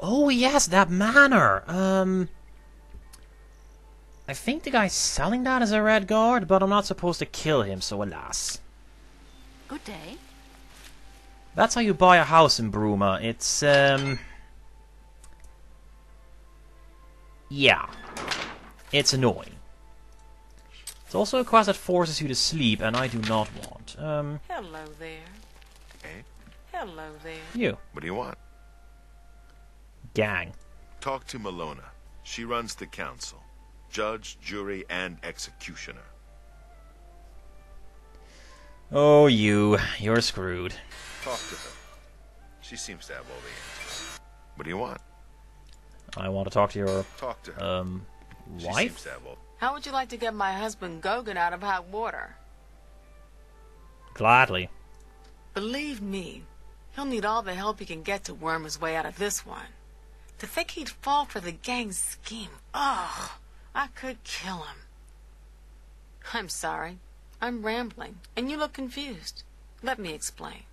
Oh yes, that manor! I think the guy selling that is a Redguard, but I'm not supposed to kill him, so alas. Good day. That's how you buy a house in Bruma. It's, yeah. It's annoying. It's also a quest that forces you to sleep, and I do not want. Hello there. Eh? Hello there. You. What do you want? Gang. Talk to Malona. She runs the council. Judge, jury, and executioner. Oh, you're screwed. Talk to her. She seems to have all the answers. What do you want? I want to talk to your, Talk to her. She seems wife? to have all... How would you like to get my husband Gogan out of hot water? Gladly. Believe me, he'll need all the help he can get to worm his way out of this one. To think he'd fall for the gang's scheme. Ugh, I could kill him. I'm sorry. I'm rambling, and you look confused. Let me explain.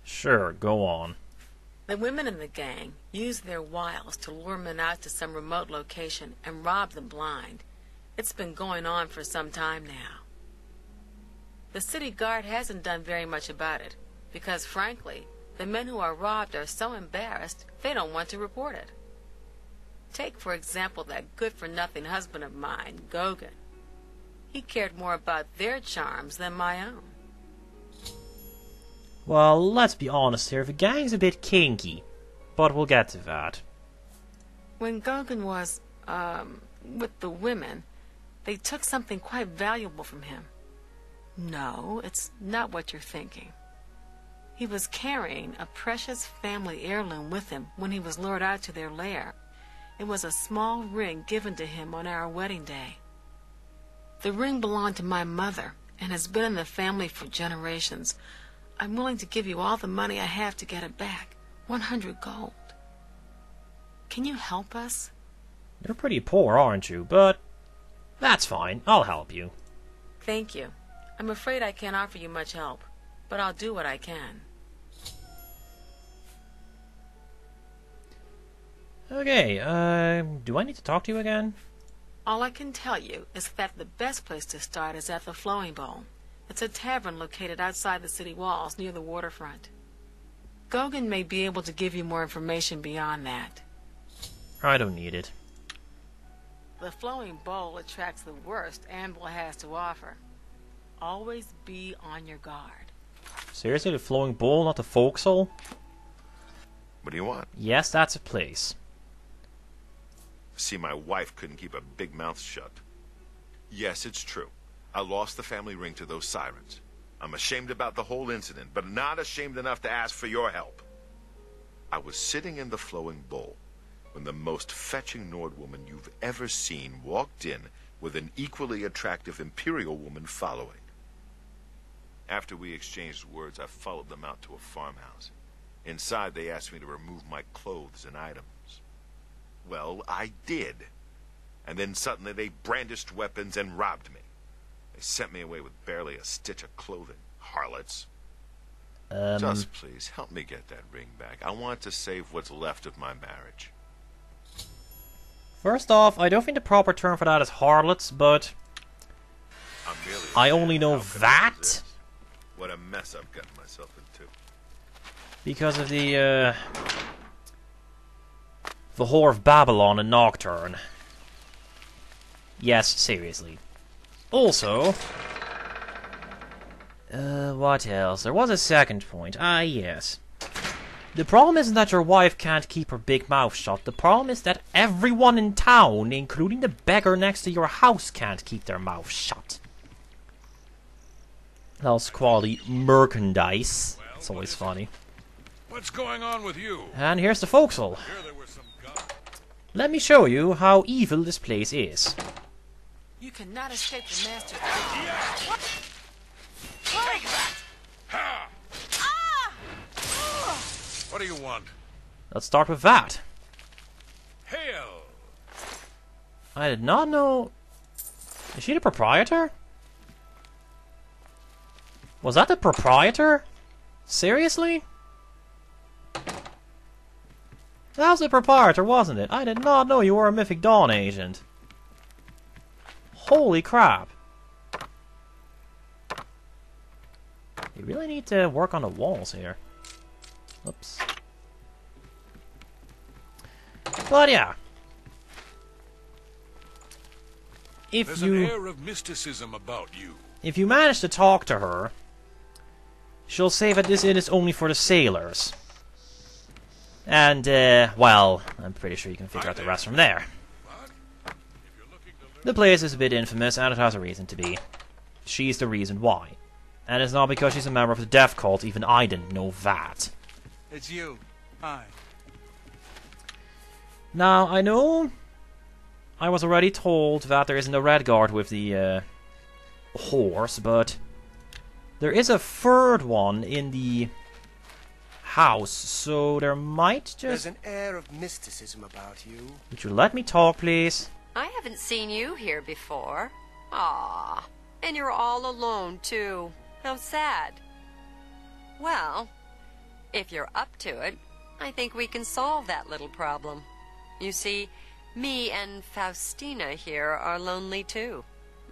Sure, go on. The women in the gang use their wiles to lure men out to some remote location and rob them blind. It's been going on for some time now. The city guard hasn't done very much about it, because frankly, the men who are robbed are so embarrassed they don't want to report it. Take, for example, that good-for-nothing husband of mine, Gogan. He cared more about their charms than my own. Well, let's be honest here, the gang's a bit kinky. But we'll get to that. When Gogan was, with the women, they took something quite valuable from him. No, it's not what you're thinking. He was carrying a precious family heirloom with him when he was lured out to their lair. It was a small ring given to him on our wedding day. The ring belonged to my mother and has been in the family for generations. I'm willing to give you all the money I have to get it back. 100 gold. Can you help us? You're pretty poor, aren't you? But that's fine. I'll help you. Thank you. I'm afraid I can't offer you much help, but I'll do what I can. Okay, do I need to talk to you again? All I can tell you is that the best place to start is at the Flowing Bowl. It's a tavern located outside the city walls near the waterfront. Gogan may be able to give you more information beyond that. I don't need it. The Flowing Bowl attracts the worst Anvil has to offer. Always be on your guard. Seriously, the Flowing Bowl, not the Forecastle? What do you want? Yes, that's a place. See, my wife couldn't keep a big mouth shut. Yes, it's true. I lost the family ring to those sirens. I'm ashamed about the whole incident, but not ashamed enough to ask for your help. I was sitting in the Flowing Bowl when the most fetching Nord woman you've ever seen walked in with an equally attractive Imperial woman following. After we exchanged words, I followed them out to a farmhouse. Inside, they asked me to remove my clothes and items. Well, I did. And then suddenly they brandished weapons and robbed me. They sent me away with barely a stitch of clothing. Harlots. Just please, help me get that ring back. I want to save what's left of my marriage. First off, I don't think the proper term for that is harlots, but I only know that What a mess I've gotten myself into. because of the Whore of Babylon and Nocturne. Yes, seriously. Also, what else? There was a second point. Ah, yes. The problem isn't that your wife can't keep her big mouth shut. The problem is that everyone in town, including the beggar next to your house, can't keep their mouth shut. That's quality merchandise. It's always funny. What's going on with you? And here's the forecastle. Here there was some Let me show you how evil this place is. You cannot escape the master. Take that! Ha! What do you want? Let's start with that. Hail! I did not know... Is she the proprietor? Was that the proprietor? Seriously? That was a proprietor, wasn't it? I did not know you were a Mythic Dawn agent. Holy crap. You really need to work on the walls here. Oops. But yeah. There's an air of mysticism about you. If you manage to talk to her, she'll say that this inn is only for the sailors. And, well, I'm pretty sure you can figure out the rest from there. The place is a bit infamous, and it has a reason to be. She's the reason why. And it's not because she's a member of the death cult, even I didn't know that. It's you. Hi. Now, I know I was already told that there isn't a Redguard with the horse, but there is a third one in the house, so there might just... There's an air of mysticism about you. Would you let me talk, please? I haven't seen you here before. Ah, and you're all alone, too. How sad. Well, if you're up to it, I think we can solve that little problem. You see, me and Faustina here are lonely, too.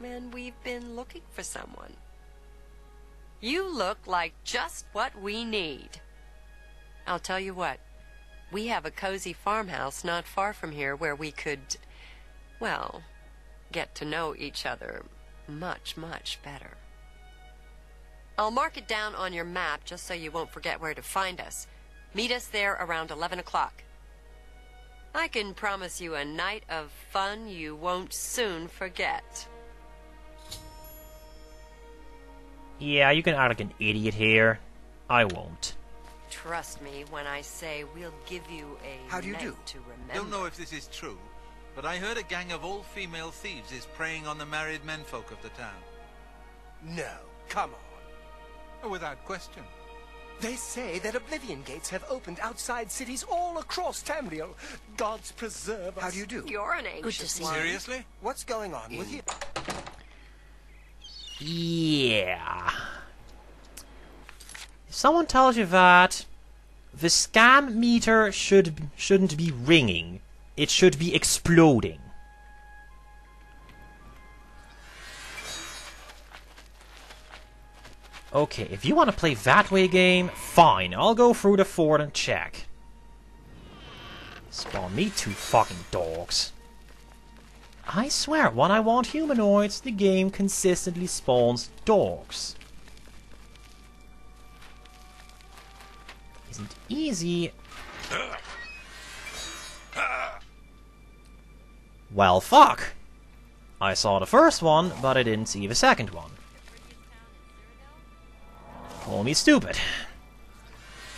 And we've been looking for someone. You look like just what we need. I'll tell you what. We have a cozy farmhouse not far from here where we could, well, get to know each other much, much better. I'll mark it down on your map just so you won't forget where to find us. Meet us there around 11 o'clock. I can promise you a night of fun you won't soon forget. Yeah, you can act like an idiot here. I won't. Trust me when I say we'll give you a How do you night do? to remember. Don't know if this is true, but I heard a gang of all-female thieves is preying on the married menfolk of the town. No, come on. Without question. They say that Oblivion gates have opened outside cities all across Tamriel. Gods preserve us. How do you do? You're an anxious see one. you. Seriously? What's going on with you? Yeah. If someone tells you that the scam meter shouldn't be ringing, it should be exploding. Okay, if you want to play that way game, fine. I'll go through the fort and check. Spawn me 2 fucking dogs. I swear, when I want humanoids, the game consistently spawns dogs. Isn't easy. Well, fuck. I saw the first one, but I didn't see the second one. Call me stupid.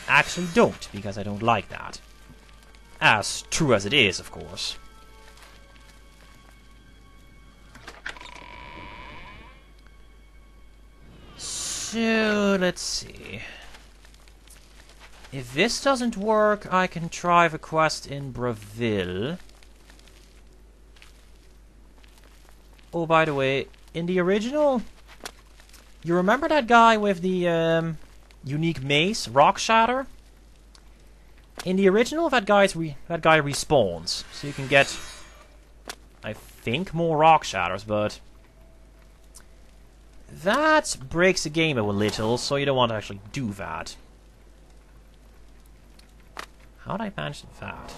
Actually don't, because I don't like that. As true as it is, of course. So, let's see. If this doesn't work, I can try the quest in Bravil. Oh, by the way, in the original... You remember that guy with the unique mace, Rock Shatter? In the original, that guy respawns, so you can get, I think, more Rock Shatters, but that breaks the game a little, so you don't want to actually do that. How'd I manage that?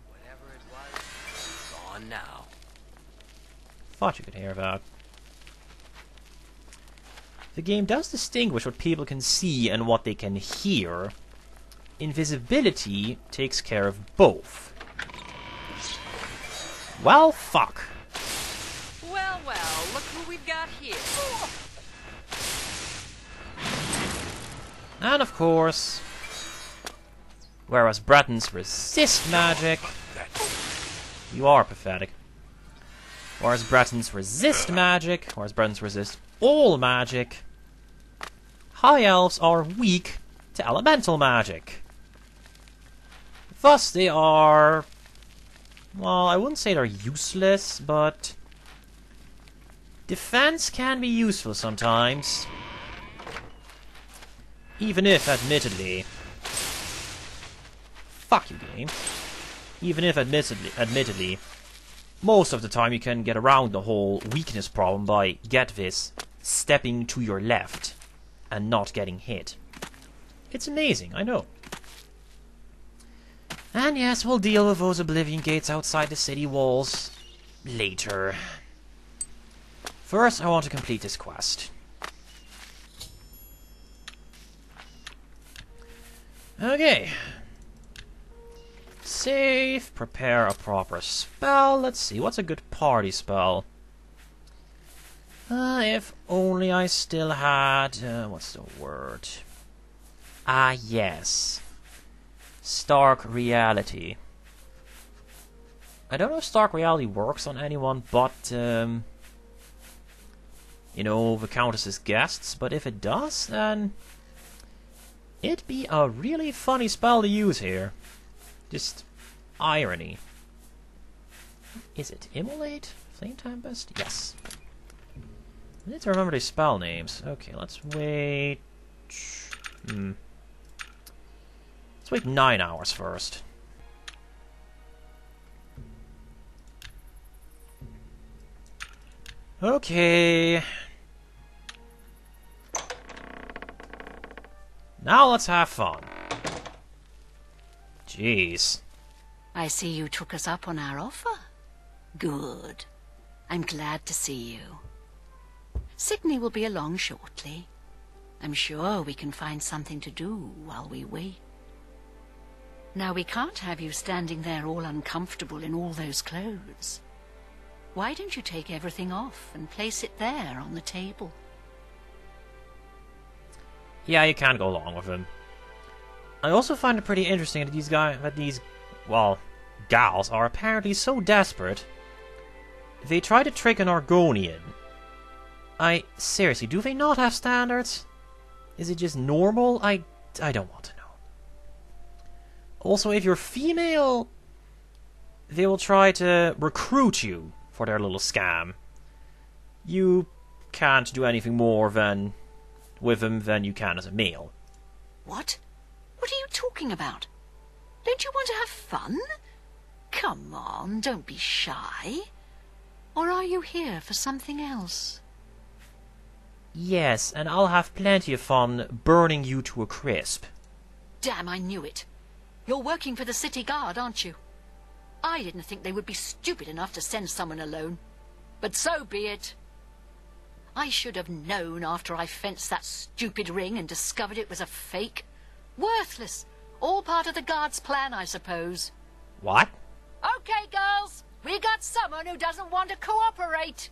Whatever it was, gone now. Thought you could hear that. The game does distinguish what people can see and what they can hear. Invisibility takes care of both. Well, fuck. Well, well, look who we've got here. And of course, whereas Bretons resist magic... You are pathetic. Whereas Bretons resist magic, whereas Bretons resist all magic... High Elves are weak to elemental magic. Thus they are... Well, I wouldn't say they're useless, but... Defense can be useful sometimes. Even if, admittedly... fuck you, game. Even if, admittedly, most of the time you can get around the whole weakness problem by, get this, stepping to your left and not getting hit. It's amazing, I know. And yes, we'll deal with those Oblivion gates outside the city walls later. First, I want to complete this quest. Okay. Save, prepare a proper spell. Let's see, what's a good party spell? If only I still had... what's the word? Ah, yes. Stark Reality. I don't know if Stark Reality works on anyone but, you know, the Countess's guests, but if it does, then it'd be a really funny spell to use here. Just irony. Is it Immolate? Flame Tempest? Yes. I need to remember these spell names. Okay, let's wait... Let's wait 9 hours first. Okay. Now let's have fun. Jeez. I see you took us up on our offer. Good. I'm glad to see you. Sydney will be along shortly. I'm sure we can find something to do while we wait. Now, we can't have you standing there all uncomfortable in all those clothes. Why don't you take everything off and place it there on the table? Yeah, you can't go along with him. I also find it pretty interesting that these gals are apparently so desperate. They try to trick an Argonian. Seriously, do they not have standards? Is it just normal? I don't want to know. Also, if you're female, they will try to recruit you for their little scam. You can't do anything more with them than you can as a male. What? What are you talking about? Don't you want to have fun? Come on, don't be shy. Or are you here for something else? Yes, and I'll have plenty of fun burning you to a crisp. Damn, I knew it. You're working for the city guard, aren't you? I didn't think they would be stupid enough to send someone alone. But so be it. I should have known after I fenced that stupid ring and discovered it was a fake. Worthless. All part of the guard's plan, I suppose. What? Okay, girls. We got someone who doesn't want to cooperate.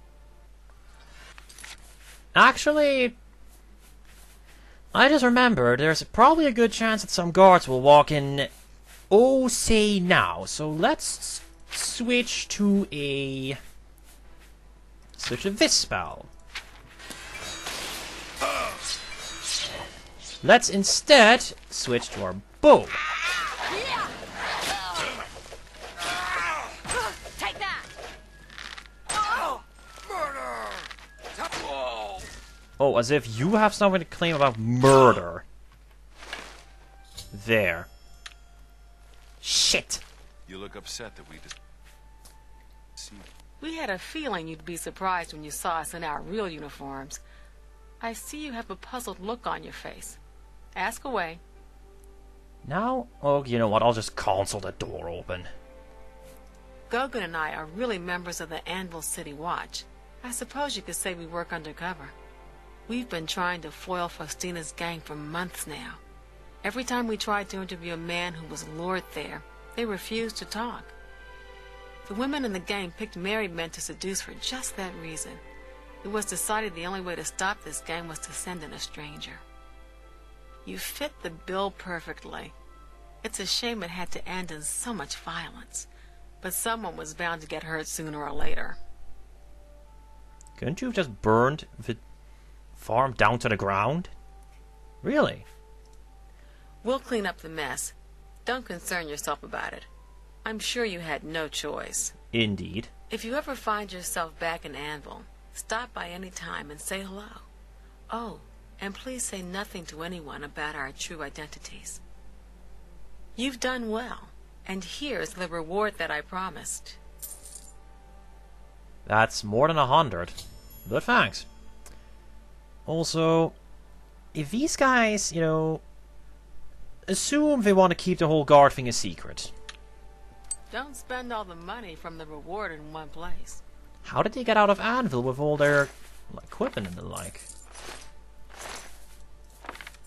Actually, I just remembered there's probably a good chance that some guards will walk in, oh, say now. So let's switch to this spell. Let's instead switch to our bow. Take that. Oh, as if you have something to claim about murder. There. Shit. You look upset that we just... See. We had a feeling you'd be surprised when you saw us in our real uniforms. I see you have a puzzled look on your face. Ask away. Now? Oh, you know what? I'll just console the door open. Gogan and I are really members of the Anvil City Watch. I suppose you could say we work undercover. We've been trying to foil Faustina's gang for months now. Every time we tried to interview a man who was lured there, they refused to talk. The women in the gang picked married men to seduce for just that reason. It was decided the only way to stop this gang was to send in a stranger. You fit the bill perfectly. It's a shame it had to end in so much violence. But someone was bound to get hurt sooner or later. Couldn't you have just burned the farm down to the ground? Really? We'll clean up the mess. Don't concern yourself about it. I'm sure you had no choice. Indeed. If you ever find yourself back in Anvil, stop by any time and say hello. Oh, and please say nothing to anyone about our true identities. You've done well, and here's the reward that I promised. That's more than 100. But thanks. Also, if these guys, you know, assume they want to keep the whole guard thing a secret. Don't spend all the money from the reward in one place. How did they get out of Anvil with all their equipment and the like?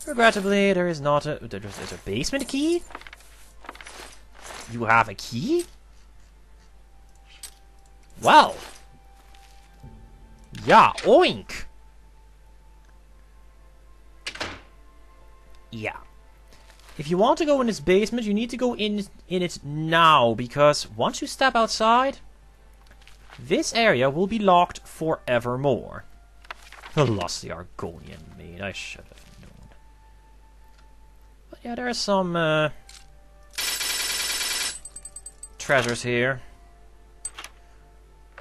Regrettably, there is not a... There's a basement key? You have a key? Well. Yeah, oink! Yeah. If you want to go in this basement, you need to go in it now, because once you step outside, this area will be locked forevermore. Alas, the Argonian maid, I should have known. But yeah, there are some treasures here.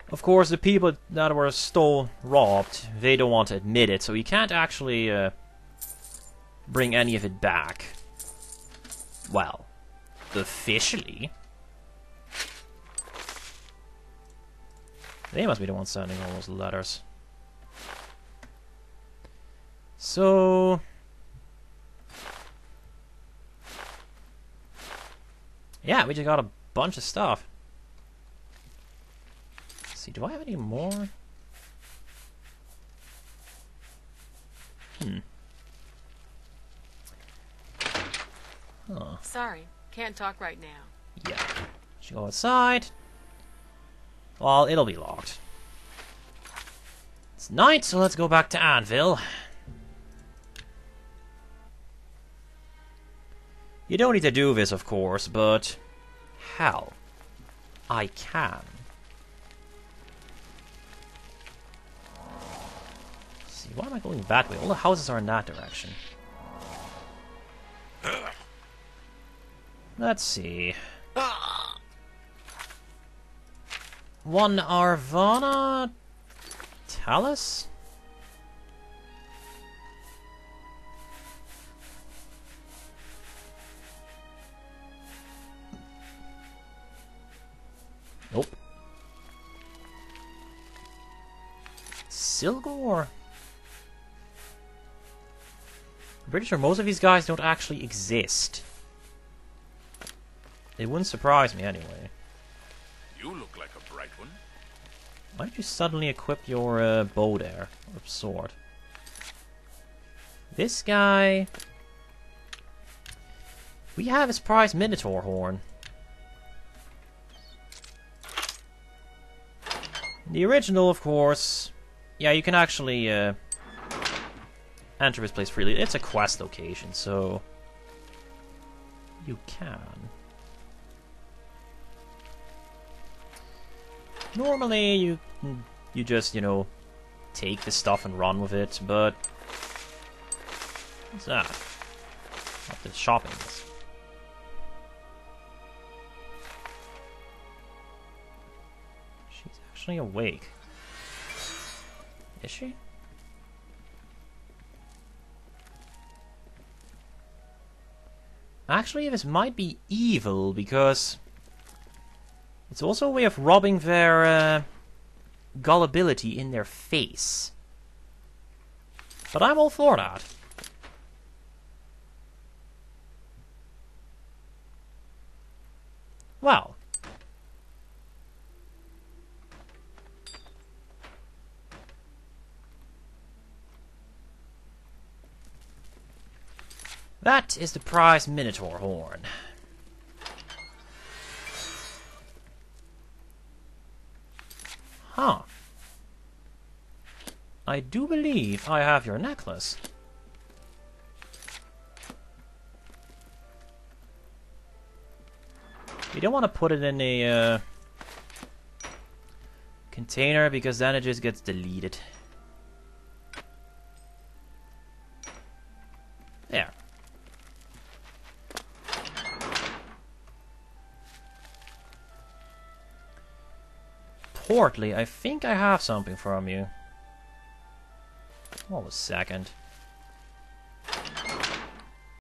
Of course, the people that were robbed, they don't want to admit it, so you can't actually bring any of it back. Well, officially. They must be the ones sending all those letters. So... yeah, we just got a bunch of stuff. Let's see, do I have any more? Huh. Sorry, can't talk right now. Yeah. Should go outside. Well, it'll be locked. It's night, so let's go back to Anvil. You don't need to do this, of course, but... hell, I can. Let's see, why am I going that way? All the houses are in that direction. Let's see. One Arvana Talus? Nope. Silgor? I'm pretty sure most of these guys don't actually exist. It wouldn't surprise me anyway. You look like a bright one. Why did you suddenly equip your bow there? Or sword? This guy... we have his prized Minotaur horn. The original, of course... yeah, you can actually enter this place freely. It's a quest location, so... you can. Normally, you just, you know, take the stuff and run with it, but... what's that? Not the shopping list. She's actually awake. Is she? Actually, this might be evil, because... it's also a way of robbing their gullibility in their face. But I'm all for that. Well. That is the prized Minotaur horn. Huh. I do believe I have your necklace. You don't want to put it in a container, because then it just gets deleted. There. Portly, I think I have something from you. Hold a second.